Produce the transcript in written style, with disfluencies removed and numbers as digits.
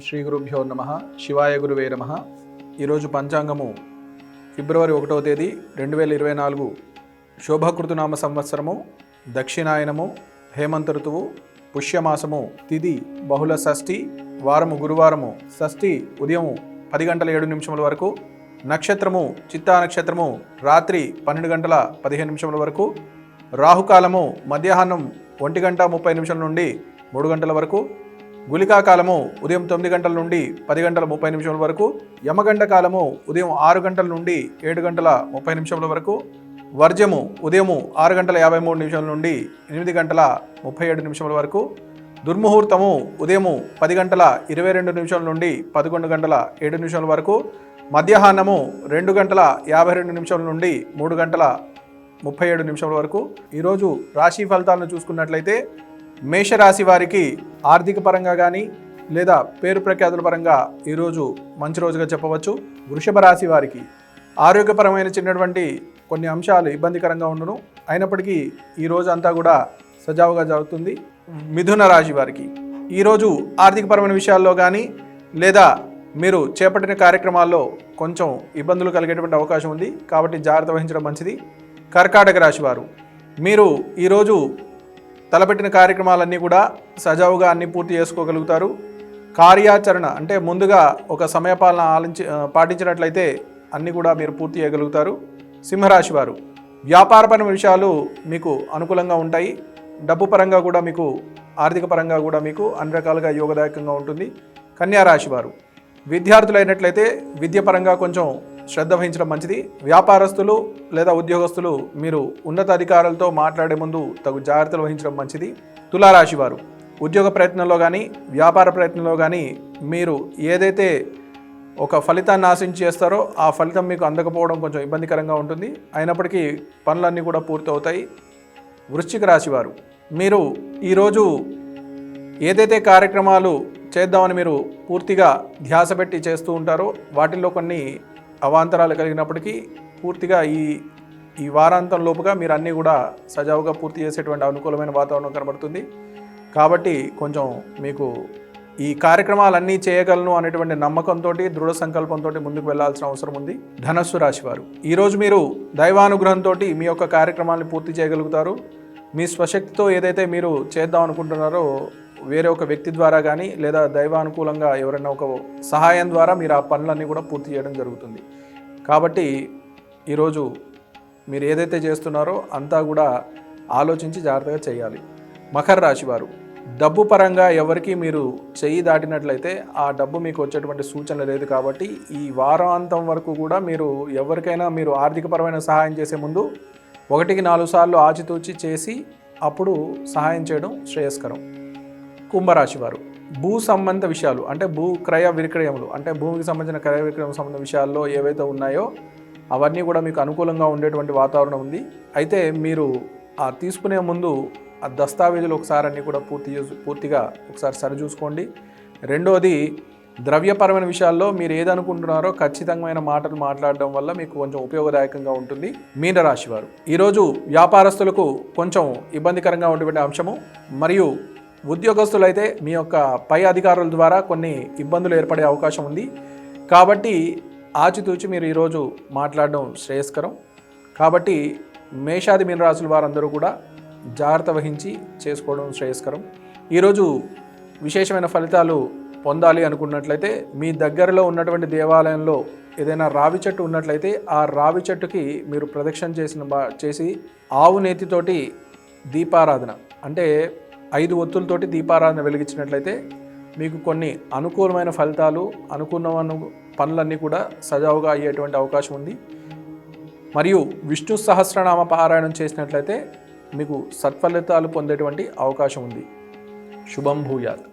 శ్రీ గురుభ్యో నమః. శివాయ గురువే నమః. ఈరోజు పంచాంగము ఫిబ్రవరి 1వ తేదీ 2024 శోభకృతునామ సంవత్సరము, దక్షిణాయనము, హేమంత ఋతువు, పుష్యమాసము, తిథి బహుళ షష్ఠి, వారము గురువారము, షష్ఠి ఉదయం 10 గంటల 7 నిమిషముల వరకు, నక్షత్రము చిత్తా నక్షత్రము రాత్రి 12 గంటల 15 నిమిషముల వరకు, రాహుకాలము మధ్యాహ్నం 1 గంట 30 నిమిషాల నుండి 3 గంటల వరకు, గుళికా కాలము ఉదయం 9 గంటల నుండి 10 గంటల 30 నిమిషాల వరకు, యమగండ కాలము ఉదయం 6 గంటల నుండి 7 గంటల 30 నిమిషాల వరకు, వర్జము ఉదయం 6 గంటల 53 నిమిషాల నుండి 8 గంటల 37 నిమిషాల వరకు, దుర్ముహూర్తము ఉదయం 10 గంటల 22 నిమిషాల నుండి 11 గంటల 7 నిమిషాల వరకు, మధ్యాహ్నము 2 గంటల 52 నిమిషాల నుండి 3 గంటల 37 నిమిషాల వరకు. ఈరోజు రాశి ఫలితాలను చూసుకున్నట్లయితే మేషరాశి వారికి ఆర్థిక పరంగా కానీ లేదా పేరు ప్రఖ్యాతుల పరంగా ఈరోజు మంచి రోజుగా చెప్పవచ్చు. వృషభ రాశి వారికి ఆరోగ్యపరమైన చిన్నటువంటి కొన్ని అంశాలు ఇబ్బందికరంగా ఉండును, అయినప్పటికీ ఈ రోజు అంతా కూడా సజావుగా జరుగుతుంది. మిథున రాశి వారికి ఈరోజు ఆర్థికపరమైన విషయాల్లో కానీ లేదా మీరు చేపట్టిన కార్యక్రమాల్లో కొంచెం ఇబ్బందులు కలిగేటువంటి అవకాశం ఉంది, కాబట్టి జాగ్రత్త వహించడం మంచిది. కర్కాటక రాశి వారు మీరు ఈరోజు తలపెట్టిన కార్యక్రమాలన్నీ కూడా సజావుగా అన్నీ పూర్తి చేసుకోగలుగుతారు. కార్యాచరణ అంటే ముందుగా ఒక సమయపాలన పాటించినట్లయితే అన్నీ కూడా మీరు పూర్తి చేయగలుగుతారు. సింహరాశి వారు వ్యాపారపరమైన విషయాలు మీకు అనుకూలంగా ఉంటాయి. డబ్బు పరంగా కూడా మీకు, ఆర్థిక పరంగా కూడా మీకు అన్ని రకాలుగా యోగదాయకంగా ఉంటుంది. కన్యా రాశి వారు విద్యార్థులైనట్లయితే విద్య పరంగా కొంచెం శ్రద్ధ వహించడం మంచిది. వ్యాపారస్తులు లేదా ఉద్యోగస్తులు మీరు ఉన్నతాధికారులతో మాట్లాడే ముందు తగు జాగ్రత్తలు వహించడం మంచిది. తులారాశి వారు ఉద్యోగ ప్రయత్నంలో కానీ వ్యాపార ప్రయత్నంలో కానీ మీరు ఏదైతే ఒక ఫలితాన్ని ఆశించి చేస్తారో ఆ ఫలితం మీకు అందకపోవడం కొంచెం ఇబ్బందికరంగా ఉంటుంది, అయినప్పటికీ పనులన్నీ కూడా పూర్తి అవుతాయి. వృశ్చిక రాశి వారు మీరు ఈరోజు ఏదైతే కార్యక్రమాలు చేద్దామని మీరు పూర్తిగా ధ్యాస పెట్టి చేస్తూ ఉంటారో వాటిల్లో కొన్ని అవాంతరాలు కలిగినప్పటికీ పూర్తిగా ఈ వారాంతం లోపుగా మీరు అన్నీ కూడా సజావుగా పూర్తి చేసేటువంటి అనుకూలమైన వాతావరణం కనబడుతుంది. కాబట్టి కొంచెం మీకు ఈ కార్యక్రమాలన్నీ చేయగలను అనేటువంటి నమ్మకంతో, దృఢ సంకల్పంతో ముందుకు వెళ్లాల్సిన అవసరం ఉంది. ధనస్సు రాశి వారు ఈరోజు మీరు దైవానుగ్రహంతో మీ యొక్క కార్యక్రమాలను పూర్తి చేయగలుగుతారు. మీ స్వశక్తితో ఏదైతే మీరు చేద్దాం అనుకుంటున్నారో వేరే ఒక వ్యక్తి ద్వారా కానీ లేదా దైవానుకూలంగా ఎవరైనా ఒక సహాయం ద్వారా మీరు ఆ పనులన్నీ కూడా పూర్తి చేయడం జరుగుతుంది. కాబట్టి ఈరోజు మీరు ఏదైతే చేస్తున్నారో అంతా కూడా ఆలోచించి జాగ్రత్తగా చేయాలి. మకర రాశి వారు డబ్బు పరంగా ఎవరికి మీరు చెయ్యి దాటినట్లయితే ఆ డబ్బు మీకు వచ్చేటువంటి సూచన లేదు, కాబట్టి ఈ వారాంతం వరకు కూడా మీరు ఎవరికైనా మీరు ఆర్థికపరమైన సహాయం చేసే ముందు 1-4 సార్లు ఆచితూచి చేసి అప్పుడు సహాయం చేయడం శ్రేయస్కరం. కుంభరాశి వారు భూ సంబంధ విషయాలు అంటే భూ క్రయ విక్రయములు అంటే భూమికి సంబంధించిన క్రయ విక్రయం సంబంధ విషయాల్లో ఏవైతే ఉన్నాయో అవన్నీ కూడా మీకు అనుకూలంగా ఉండేటువంటి వాతావరణం ఉంది. అయితే మీరు ఆ తీసుకునే ముందు ఆ దస్తావేజులు ఒకసారి అన్నీ కూడా పూర్తిగా ఒకసారి సరిచూసుకోండి. రెండోది ద్రవ్యపరమైన విషయాల్లో మీరు ఏదనుకుంటున్నారో ఖచ్చితమైన మాటలు మాట్లాడడం వల్ల మీకు కొంచెం ఉపయోగదాయకంగా ఉంటుంది. మీనరాశి వారు ఈరోజు వ్యాపారస్తులకు కొంచెం ఇబ్బందికరంగా ఉండేటువంటి అంశము, మరియు ఉద్యోగస్తులైతే మీ యొక్క పై అధికారుల ద్వారా కొన్ని ఇబ్బందులు ఏర్పడే అవకాశం ఉంది, కాబట్టి ఆచితూచి మీరు ఈరోజు మాట్లాడడం శ్రేయస్కరం. కాబట్టి మేషాది మీనరాశుల వారందరూ కూడా జాగ్రత్త వహించి చేసుకోవడం శ్రేయస్కరం. ఈరోజు విశేషమైన ఫలితాలు పొందాలి అనుకున్నట్లయితే మీ దగ్గరలో ఉన్నటువంటి దేవాలయంలో ఏదైనా రావి చెట్టు ఉన్నట్లయితే ఆ రావి చెట్టుకి మీరు ప్రదక్షిణ చేసి ఆవు నేతితోటి దీపారాధన అంటే 5 ఒత్తులతోటి దీపారాధన వెలిగించినట్లయితే మీకు కొన్ని అనుకూలమైన ఫలితాలు, అనుకున్న పనులన్నీ కూడా సజావుగా అయ్యేటువంటి అవకాశం ఉంది. మరియు విష్ణు సహస్రనామ పారాయణం చేసినట్లయితే మీకు సత్ఫలితాలు పొందేటువంటి అవకాశం ఉంది. శుభం భూయాత్.